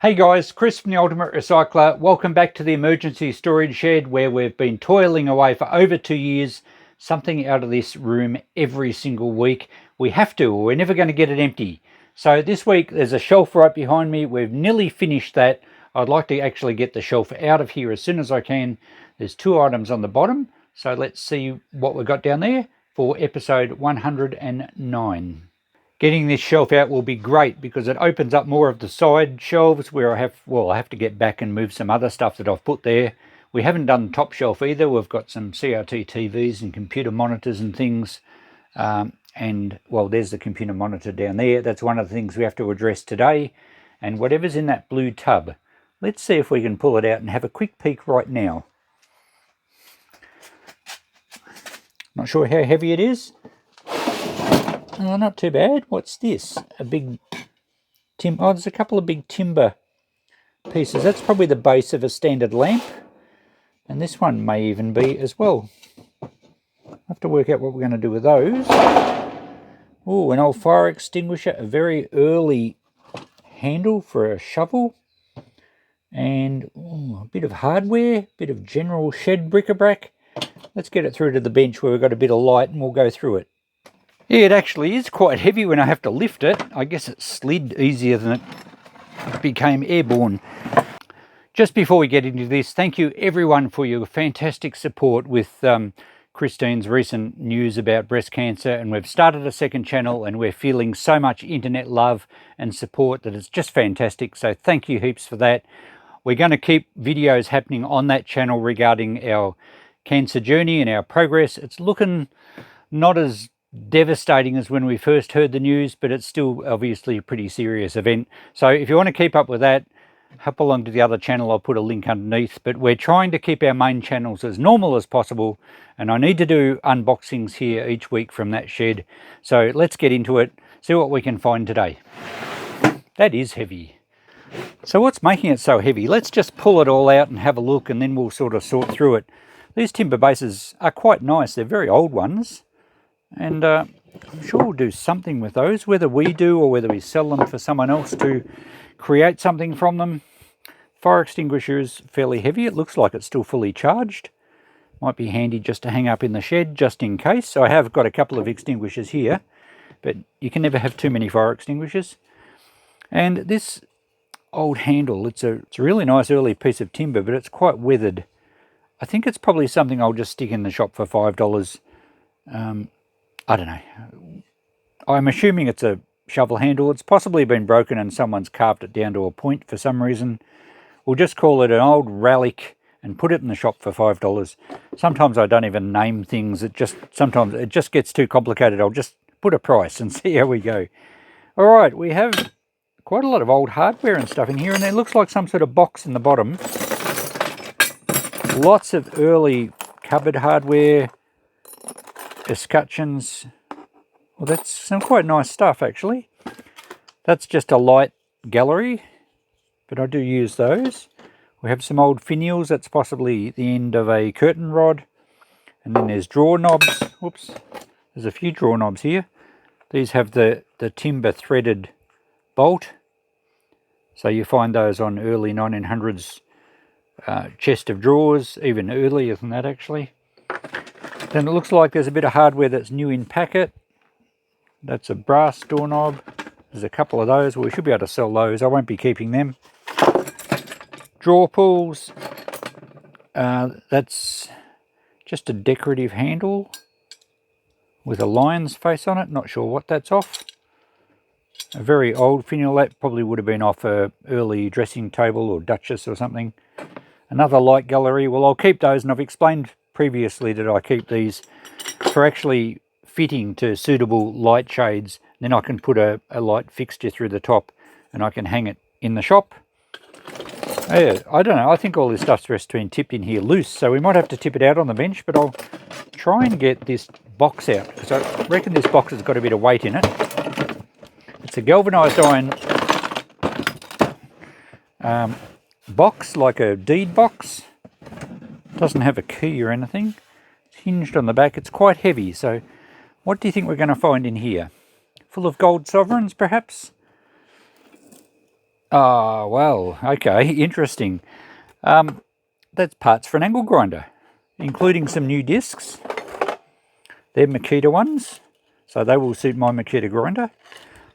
Hey guys, Chris from the Ultimate Recycler. Welcome back to the emergency storage shed where we've been toiling away for over 2 years. Something out of this room every single week. We have to, or we're never going to get it empty. So this week there's a shelf right behind me. We've nearly finished that. I'd like to actually get the shelf out of here as soon as I can. There's 2 items on the bottom. So let's see what we've got down there for episode 109. Getting this shelf out will be great because it opens up more of the side shelves where I have to get back and move some other stuff that I've put there. We haven't done the top shelf either. We've got some CRT TVs and computer monitors and things. There's the computer monitor down there. That's one of the things we have to address today. And whatever's in that blue tub, let's see if we can pull it out and have a quick peek right now. Not sure how heavy it is. Oh, not too bad. What's this? A big there's a couple of big timber pieces. That's probably the base of a standard lamp. And this one may even be as well. I'll have to work out what we're going to do with those. Oh, an old fire extinguisher. A very early handle for a shovel. And a bit of hardware. A bit of general shed bric-a-brac. Let's get it through to the bench where we've got a bit of light and we'll go through it. Yeah, it actually is quite heavy when I have to lift it. I guess it slid easier than it became airborne. Just before we get into this, thank you everyone for your fantastic support with Christine's recent news about breast cancer. And we've started a second channel and we're feeling so much internet love and support that it's just fantastic. So thank you heaps for that. We're going to keep videos happening on that channel regarding our cancer journey and our progress. It's looking not as devastating as when we first heard the news, but it's still obviously a pretty serious event. So if you want to keep up with that, hop along to the other channel. I'll put a link underneath. But we're trying to keep our main channels as normal as possible, and I need to do unboxings here each week from that shed. So let's get into it, see what we can find today. That is heavy. So what's making it so heavy? Let's just pull it all out and have a look, and then we'll sort of sort through it. These timber bases are quite nice. They're very old ones. And I'm sure we'll do something with those, whether we do or whether we sell them for someone else to create something from them. Fire extinguisher is fairly heavy. It looks like it's still fully charged. Might be handy just to hang up in the shed just in case. So I have got a couple of extinguishers here, but you can never have too many fire extinguishers. And this old handle, it's a really nice early piece of timber, but it's quite weathered. I think it's probably something I'll just stick in the shop for $5. I don't know. I'm assuming it's a shovel handle. It's possibly been broken and someone's carved it down to a point for some reason. We'll just call it an old relic and put it in the shop for $5. Sometimes I don't even name things. Sometimes it just gets too complicated. I'll just put a price and see how we go. All right, we have quite a lot of old hardware and stuff in here, and it looks like some sort of box in the bottom. Lots of early cupboard hardware. Escutcheons. Well, that's some quite nice stuff actually. That's just a light gallery, but I do use those. We have some old finials. That's possibly the end of a curtain rod. And then there's drawer knobs. Whoops, there's a few drawer knobs here. These have the timber threaded bolt. So you find those on early 1900s chest of drawers, even earlier than that actually. Then it looks like there's a bit of hardware that's new in packet. That's a brass doorknob. There's a couple of those. We should be able to sell those. I won't be keeping them. Drawer pulls. That's just a decorative handle with a lion's face on it. Not sure what that's off. A very old finial. That probably would have been off a early dressing table or Duchess or something. Another light gallery. Well, I'll keep those, and I've explained previously that I keep these for actually fitting to suitable light shades. Then I can put a light fixture through the top and I can hang it in the shop. Yeah, I don't know, I think all this stuff's best being tipped in here loose, so we might have to tip it out on the bench, but I'll try and get this box out because I reckon this box has got a bit of weight in it. It's a galvanised iron box, like a deed box. Doesn't have a key or anything. It's hinged on the back. It's quite heavy. So what do you think we're going to find in here? Full of gold sovereigns, perhaps? Oh, well, okay, interesting. That's parts for an angle grinder, including some new discs. They're Makita ones, so they will suit my Makita grinder.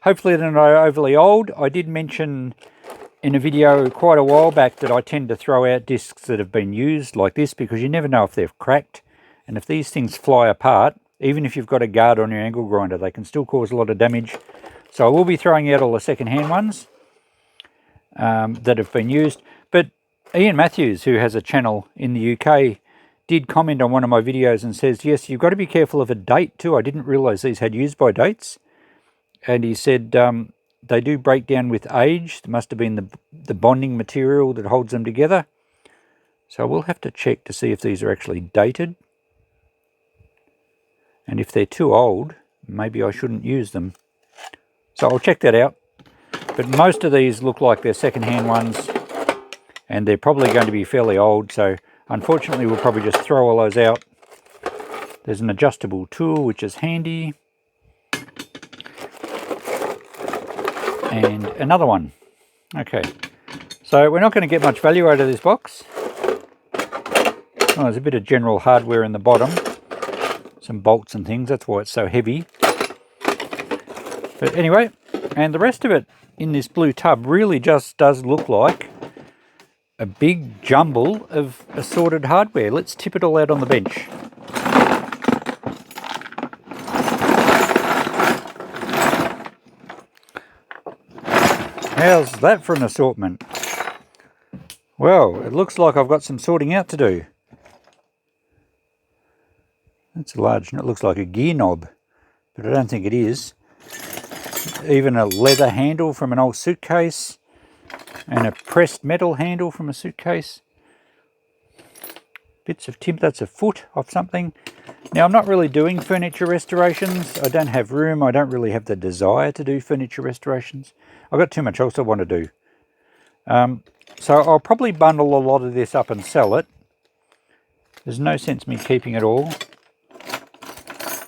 Hopefully they're not overly old. I did mention in a video quite a while back that I tend to throw out discs that have been used like this because you never know if they've cracked. And if these things fly apart, even if you've got a guard on your angle grinder, they can still cause a lot of damage. So I will be throwing out all the second-hand ones that have been used. But Ian Matthews, who has a channel in the UK, did comment on one of my videos and says, yes, you've got to be careful of a date too. I didn't realise these had use-by dates. And he said they do break down with age. There must have been the bonding material that holds them together. So we'll have to check to see if these are actually dated. And if they're too old, maybe I shouldn't use them. So I'll check that out. But most of these look like they're second-hand ones, and they're probably going to be fairly old. So unfortunately, we'll probably just throw all those out. There's an adjustable tool, which is handy. And another one. Okay, so we're not going to get much value out of this box. Oh, there's a bit of general hardware in the bottom. Some bolts and things, that's why it's so heavy. But anyway, and the rest of it in this blue tub really just does look like a big jumble of assorted hardware. Let's tip it all out on the bench. How's that for an assortment? Well, it looks like I've got some sorting out to do. That's a large, it looks like a gear knob, but I don't think it is. Even a leather handle from an old suitcase, and a pressed metal handle from a suitcase. Bits of timber, that's a foot of something. Now, I'm not really doing furniture restorations. I don't have room. I don't really have the desire to do furniture restorations. I've got too much else I want to do. So I'll probably bundle a lot of this up and sell it. There's no sense me keeping it all.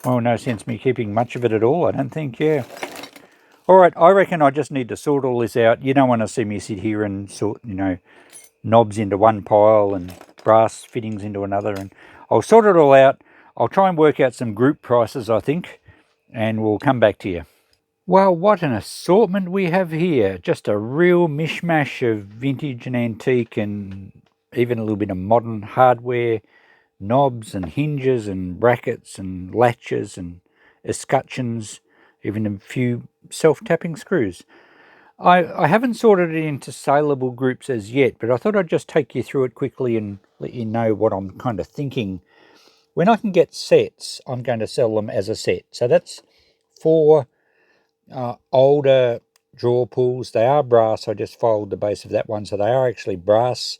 Well, no sense me keeping much of it at all, I don't think, yeah. All right, I reckon I just need to sort all this out. You don't want to see me sit here and sort, knobs into one pile and brass fittings into another. And I'll sort it all out. I'll try and work out some group prices, I think, and we'll come back to you. Well, what an assortment we have here. Just a real mishmash of vintage and antique and even a little bit of modern hardware, knobs and hinges and brackets and latches and escutcheons, even a few self-tapping screws. I haven't sorted it into saleable groups as yet, but I thought I'd just take you through it quickly and let you know what I'm kind of thinking. When I can get sets, I'm going to sell them as a set. So that's 4 older drawer pulls. They are brass. I just filed the base of that one, so they are actually brass.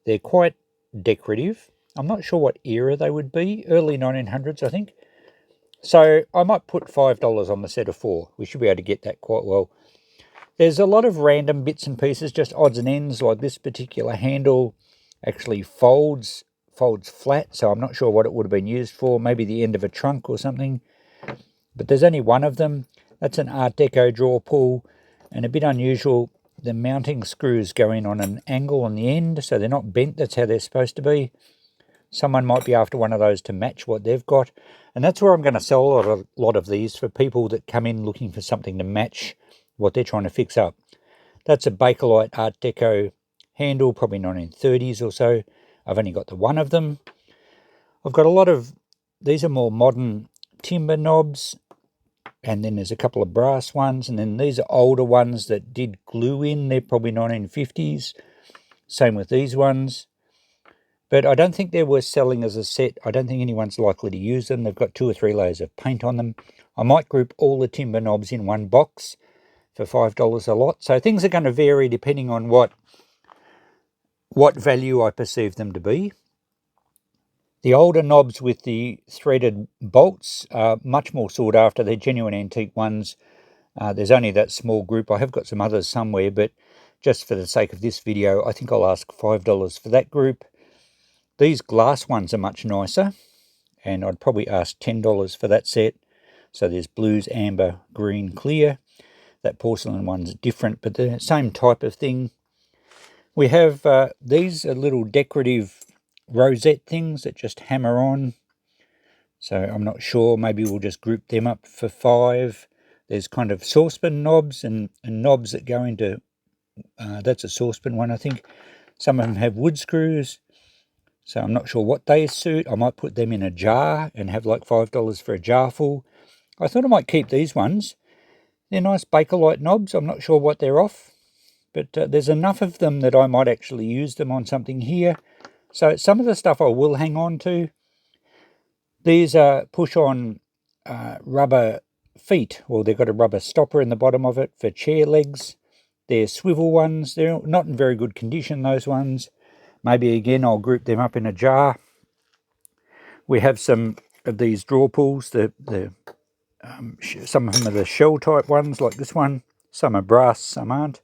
They're quite decorative. I'm not sure what era they would be. Early 1900s, I think. So I might put $5 on the set of 4. We should be able to get that quite well. There's a lot of random bits and pieces, just odds and ends, like this particular handle actually folds flat, so I'm not sure what it would have been used for. Maybe the end of a trunk or something. But there's only one of them. That's an Art Deco drawer pull, and a bit unusual, the mounting screws go in on an angle on the end, so they're not bent. That's how they're supposed to be. Someone might be after one of those to match what they've got, and that's where I'm going to sell a lot of these for people that come in looking for something to match what they're trying to fix up. That's a Bakelite Art Deco handle, probably 1930s or so. I've only got the one of them. I've got a lot of, these are more modern timber knobs, and then there's a couple of brass ones, and then these are older ones that did glue in. They're probably 1950s. Same with these ones. But I don't think they're worth selling as a set. I don't think anyone's likely to use them. They've got 2 or 3 layers of paint on them. I might group all the timber knobs in one box for $5 a lot. So things are going to vary depending on what value I perceive them to be. The older knobs with the threaded bolts are much more sought after. They're genuine antique ones. There's only that small group. I have got some others somewhere, but just for the sake of this video, I think I'll ask $5 for that group. These glass ones are much nicer, and I'd probably ask $10 for that set. So there's blues, amber, green, clear. That porcelain one's different, but the same type of thing. We have these are little decorative rosette things that just hammer on. So I'm not sure, maybe we'll just group them up for 5. There's kind of saucepan knobs and knobs that go into, that's a saucepan one, I think. Some of them have wood screws, so I'm not sure what they suit. I might put them in a jar and have like $5 for a jar full. I thought I might keep these ones. They're nice Bakelite knobs. I'm not sure what they're off, but there's enough of them that I might actually use them on something here. So some of the stuff I will hang on to. These are push-on rubber feet. Well, they've got a rubber stopper in the bottom of it for chair legs. They're swivel ones. They're not in very good condition, those ones. Maybe again I'll group them up in a jar. We have some of these drawer pulls. Some of them are the shell type ones, like this one. Some are brass, some aren't.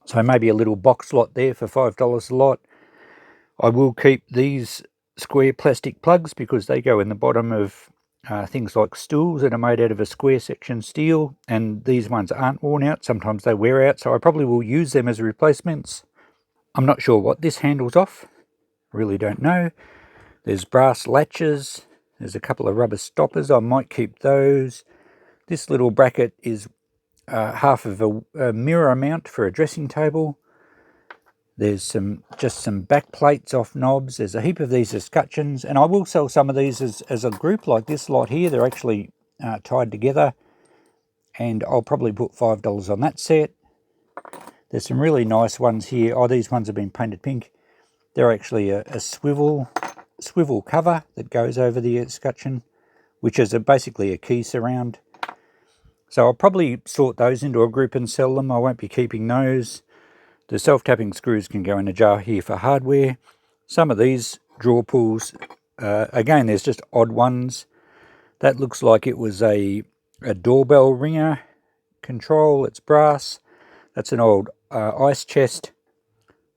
So maybe a little box lot there for $5 a lot. I will keep these square plastic plugs because they go in the bottom of things like stools that are made out of a square section steel, and these ones aren't worn out. Sometimes they wear out, so I probably will use them as replacements. I'm not sure what this handles off. Really don't know. There's brass latches. There's a couple of rubber stoppers. I might keep those. This little bracket is half of a mirror mount for a dressing table. There's just some back plates off knobs. There's a heap of these escutcheons, and I will sell some of these as a group, like this lot here. They're actually tied together, and I'll probably put $5 on that set. There's some really nice ones here. Oh, these ones have been painted pink. They're actually a swivel cover that goes over the escutcheon, which is basically a key surround. So I'll probably sort those into a group and sell them. I won't be keeping those. The self-tapping screws can go in a jar here for hardware. Some of these drawer pulls, again, there's just odd ones. That looks like it was a doorbell ringer control. It's brass. That's an old ice chest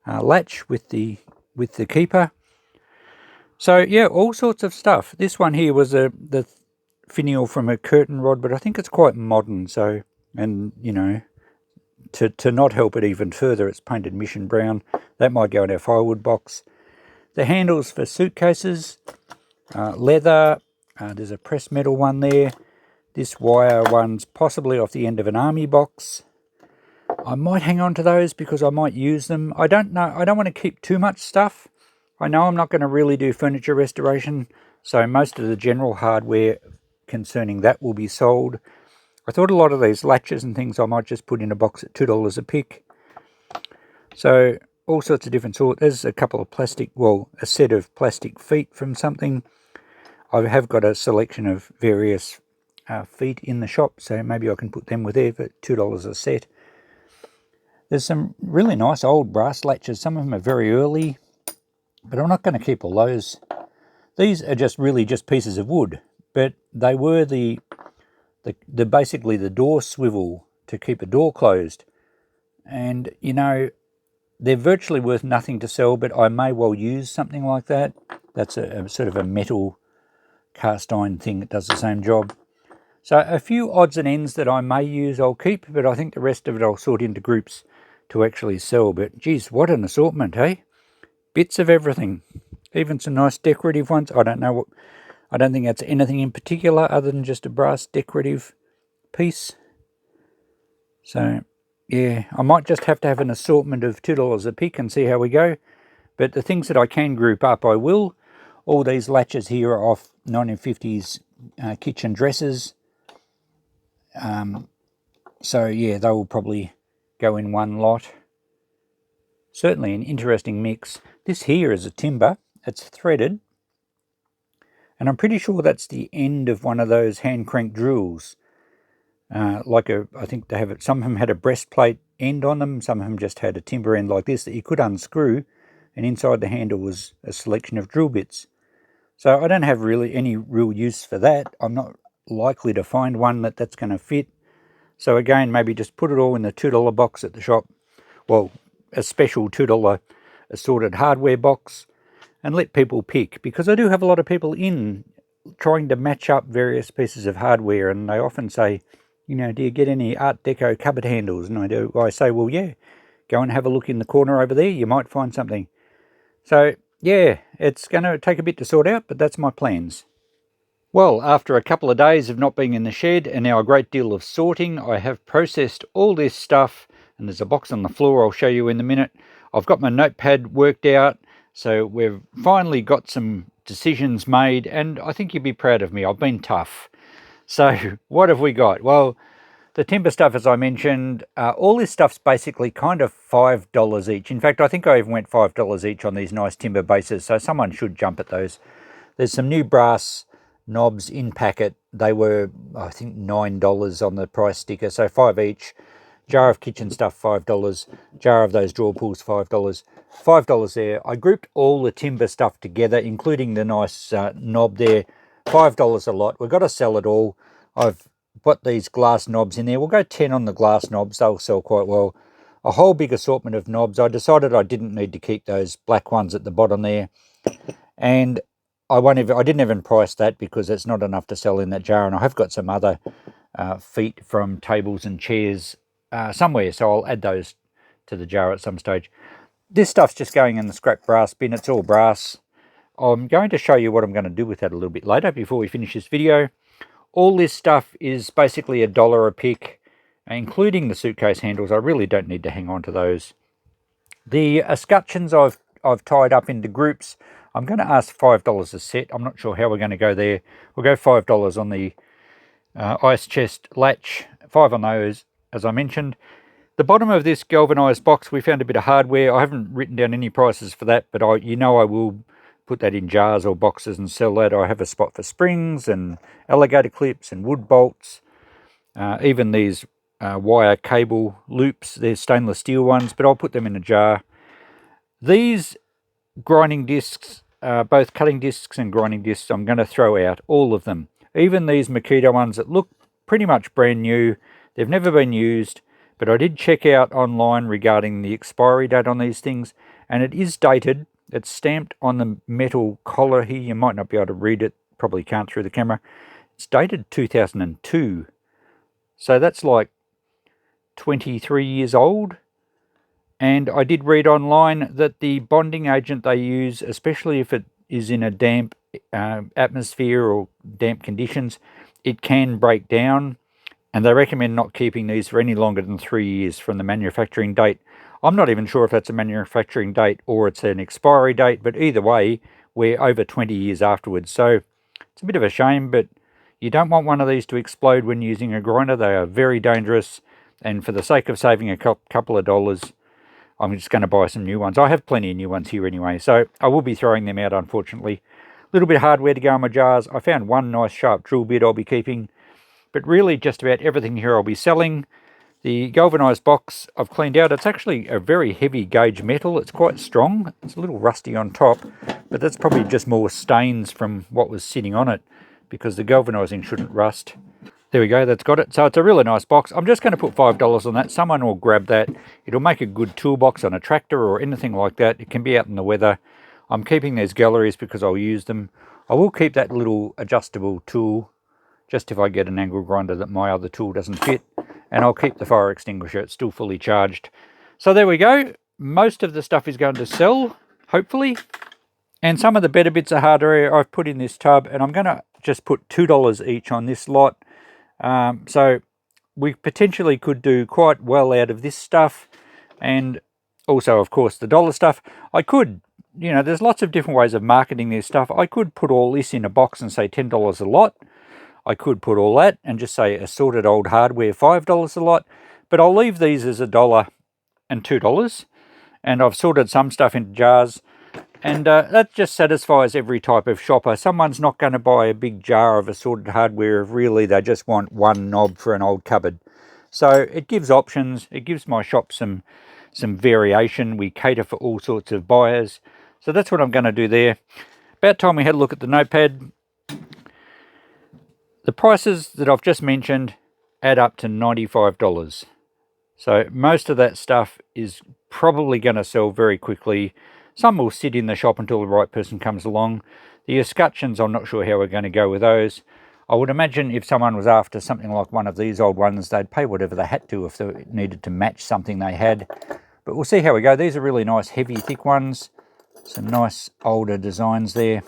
latch with the keeper. So yeah, all sorts of stuff. This one here was the finial from a curtain rod, but I think it's quite modern. So, and you know, to not help it even further, it's painted mission brown. That might go in our firewood box. The handles for suitcases, leather. There's a pressed metal one there. This wire one's possibly off the end of an army box. I might hang on to those because I might use them. I don't know. I don't want to keep too much stuff. I know I'm not going to really do furniture restoration, so most of the general hardware concerning that will be sold. I thought a lot of these latches and things I might just put in a box at $2 a pick. So all sorts of different sorts. There's a couple of plastic, well, a set of plastic feet from something. I have got a selection of various feet in the shop, so maybe I can put them with there for $2 a set. There's some really nice old brass latches. Some of them are very early, but I'm not going to keep all those. These are just really just pieces of wood, but they were the basically the door swivel to keep a door closed. And you know, they're virtually worth nothing to sell, but I may well use something like that. That's a sort of a metal cast iron thing that does the same job. So a few odds and ends that I may use I'll keep, but I think the rest of it I'll sort into groups to actually sell. But geez, what an assortment, hey? Bits of everything. Even some nice decorative ones. I don't know what. I don't think that's anything in particular other than just a brass decorative piece. So yeah, I might just have to have an assortment of $2 a pick and see how we go. But the things that I can group up, I will. All these latches here are off 1950s kitchen dressers. So yeah, they will probably go in one lot. Certainly an interesting mix. This here is a timber. It's threaded. And I'm pretty sure that's the end of one of those hand crank drills. I think they have it. Some of them had a breastplate end on them. Some of them just had a timber end like this that you could unscrew. And inside the handle was a selection of drill bits. So I don't have really any real use for that. I'm not likely to find one that's going to fit. So again, maybe just put it all in the $2 box at the shop. Well, a special $2 assorted hardware box, and let people pick, because I do have a lot of people in trying to match up various pieces of hardware, and they often say, You know, do you get any Art Deco cupboard handles? And I say, well, yeah, go and have a look in the corner over there. You might find something. So, yeah, it's going to take a bit to sort out, but that's my plans. Well, after a couple of days of not being in the shed and now a great deal of sorting, I have processed all this stuff, and there's a box on the floor I'll show you in a minute. I've got my notepad worked out, so we've finally got some decisions made, and I think you'd be proud of me. I've been tough. So what have we got? Well, the timber stuff, as I mentioned, all this stuff's basically kind of $5 each. In fact, I think I even went $5 each on these nice timber bases, so someone should jump at those. There's some new brass knobs in packet. They were, I think, $9 on the price sticker, so 5 each. Jar of kitchen stuff, $5. Jar of those drawer pulls, $5. $5 there. I grouped all the timber stuff together, including the nice knob there. $5 a lot. We've got to sell it all. I've put these glass knobs in there. We'll go 10 on the glass knobs. They'll sell quite well. A whole big assortment of knobs. I decided I didn't need to keep those black ones at the bottom there. And I didn't even price that because it's not enough to sell in that jar. And I have got some other feet from tables and chairs somewhere, so I'll add those to the jar at some stage. This stuff's just going in the scrap brass bin. It's all brass. I'm going to show you what I'm going to do with that a little bit later before we finish this video. All this stuff is basically $1 a pick, including the suitcase handles. I really don't need to hang on to those. The escutcheons I've tied up into groups. I'm going to ask $5 a set. I'm not sure how we're going to go there. We'll go $5 on the ice chest latch, 5 on those, as I mentioned. The bottom of this galvanized box, we found a bit of hardware. I haven't written down any prices for that, but I will put that in jars or boxes and sell that. I have a spot for springs and alligator clips and wood bolts. Even these wire cable loops, they're stainless steel ones, but I'll put them in a jar. These grinding discs, both cutting discs and grinding discs, I'm going to throw out, all of them. Even these Makita ones that look pretty much brand new. They've never been used, but I did check out online regarding the expiry date on these things, and it is dated. It's stamped on the metal collar here. You might not be able to read it, probably can't through the camera. It's dated 2002. So that's like 23 years old. And I did read online that the bonding agent they use, especially if it is in a damp atmosphere or damp conditions, it can break down. And they recommend not keeping these for any longer than 3 years from the manufacturing date. I'm not even sure if that's a manufacturing date or it's an expiry date, but either way, we're over 20 years afterwards. So it's a bit of a shame, but you don't want one of these to explode when using a grinder. They are very dangerous, and for the sake of saving a couple of dollars, I'm just going to buy some new ones. I have plenty of new ones here anyway, so I will be throwing them out, unfortunately. A little bit of hardware to go in my jars. I found one nice sharp drill bit I'll be keeping, but really just about everything here I'll be selling. The galvanized box I've cleaned out. It's actually a very heavy gauge metal. It's quite strong. It's a little rusty on top, but that's probably just more stains from what was sitting on it, because the galvanizing shouldn't rust. There we go, that's got it. So it's a really nice box. I'm just going to put $5 on that. Someone will grab that. It'll make a good toolbox on a tractor or anything like that. It can be out in the weather. I'm keeping these galleries because I'll use them. I will keep that little adjustable tool just if I get an angle grinder that my other tool doesn't fit. And I'll keep the fire extinguisher. It's still fully charged. So there we go. Most of the stuff is going to sell, hopefully. And some of the better bits of hardware I've put in this tub, and I'm going to just put $2 each on this lot. So we potentially could do quite well out of this stuff, and also, of course, the dollar stuff. I could, there's lots of different ways of marketing this stuff. I could put all this in a box and say $10 a lot. I could put all that and just say assorted old hardware, $5 a lot, but I'll leave these as $1 and $2, and I've sorted some stuff into jars, and that just satisfies every type of shopper. Someone's not going to buy a big jar of assorted hardware if really they just want one knob for an old cupboard. So it gives options. It gives my shop some variation. We cater for all sorts of buyers. So that's what I'm going to do there. About time we had a look at the notepad. The prices that I've just mentioned add up to $95. So most of that stuff is probably going to sell very quickly. Some will sit in the shop until the right person comes along. The escutcheons, I'm not sure how we're going to go with those. I would imagine if someone was after something like one of these old ones, they'd pay whatever they had to if they needed to match something they had. But we'll see how we go. These are really nice, heavy, thick ones. Some nice older designs there.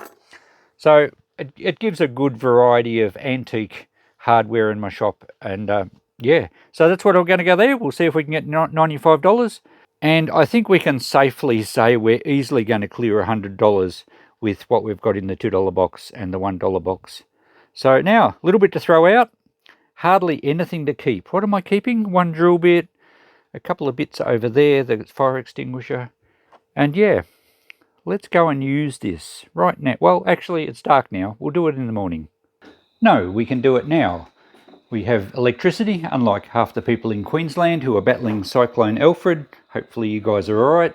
So it gives a good variety of antique hardware in my shop. And yeah, so that's what I'm going to go there. We'll see if we can get $95. And I think we can safely say we're easily going to clear $100 with what we've got in the $2 box and the $1 box. So now, a little bit to throw out. Hardly anything to keep. What am I keeping? One drill bit, a couple of bits over there, the fire extinguisher. And yeah, let's go and use this right now. Well, actually, it's dark now. We'll do it in the morning. No, we can do it now. We have electricity, unlike half the people in Queensland who are battling Cyclone Alfred. Hopefully you guys are all right.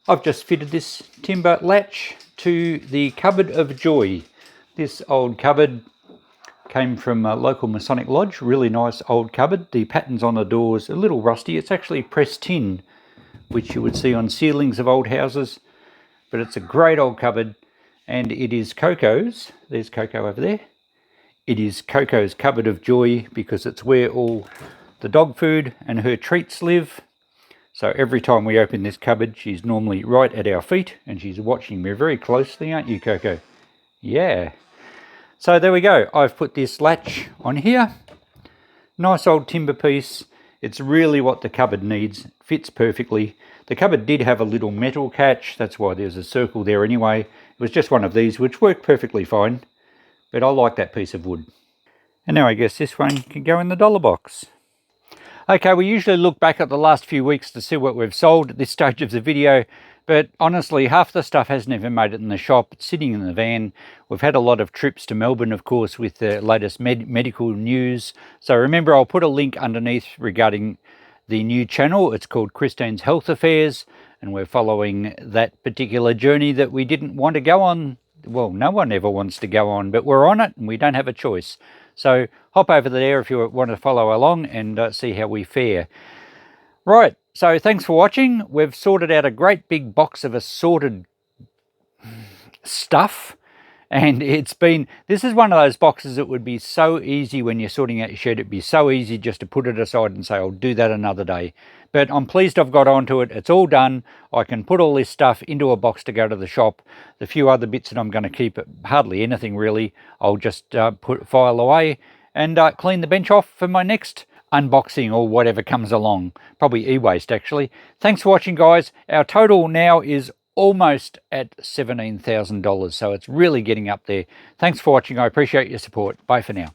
I've just fitted this timber latch to the Cupboard of Joy. This old cupboard came from a local Masonic lodge. Really nice old cupboard. The patterns on the doors a little rusty. It's actually pressed tin, which you would see on ceilings of old houses. But it's a great old cupboard, and it is Coco's. There's Coco over there. It is Coco's Cupboard of Joy because it's where all the dog food and her treats live. So every time we open this cupboard, she's normally right at our feet, and she's watching me very closely, aren't you, Coco? Yeah. So there we go. I've put this latch on here. Nice old timber piece. It's really what the cupboard needs. It fits perfectly. The cupboard did have a little metal catch. That's why there's a circle there anyway. It was just one of these, which worked perfectly fine. But I like that piece of wood. And now I guess this one can go in the dollar box. Okay, we usually look back at the last few weeks to see what we've sold at this stage of the video. But honestly, half the stuff hasn't even made it in the shop. It's sitting in the van. We've had a lot of trips to Melbourne, of course, with the latest medical news. So remember, I'll put a link underneath regarding the new channel. It's called Christine's Health Affairs. And we're following that particular journey that we didn't want to go on. Well, no one ever wants to go on, but we're on it and we don't have a choice. So hop over there if you want to follow along and see how we fare. Right, so thanks for watching. We've sorted out a great big box of assorted stuff. And this is one of those boxes that would be so easy when you're sorting out your shed. It'd be so easy just to put it aside and say, I'll do that another day. But I'm pleased I've got onto it. It's all done. I can put all this stuff into a box to go to the shop. The few other bits that I'm going to keep, hardly anything really, I'll just file away and clean the bench off for my next unboxing or whatever comes along. Probably e-waste, actually. Thanks for watching, guys. Our total now is almost at $17,000, so it's really getting up there. Thanks for watching. I appreciate your support. Bye for now.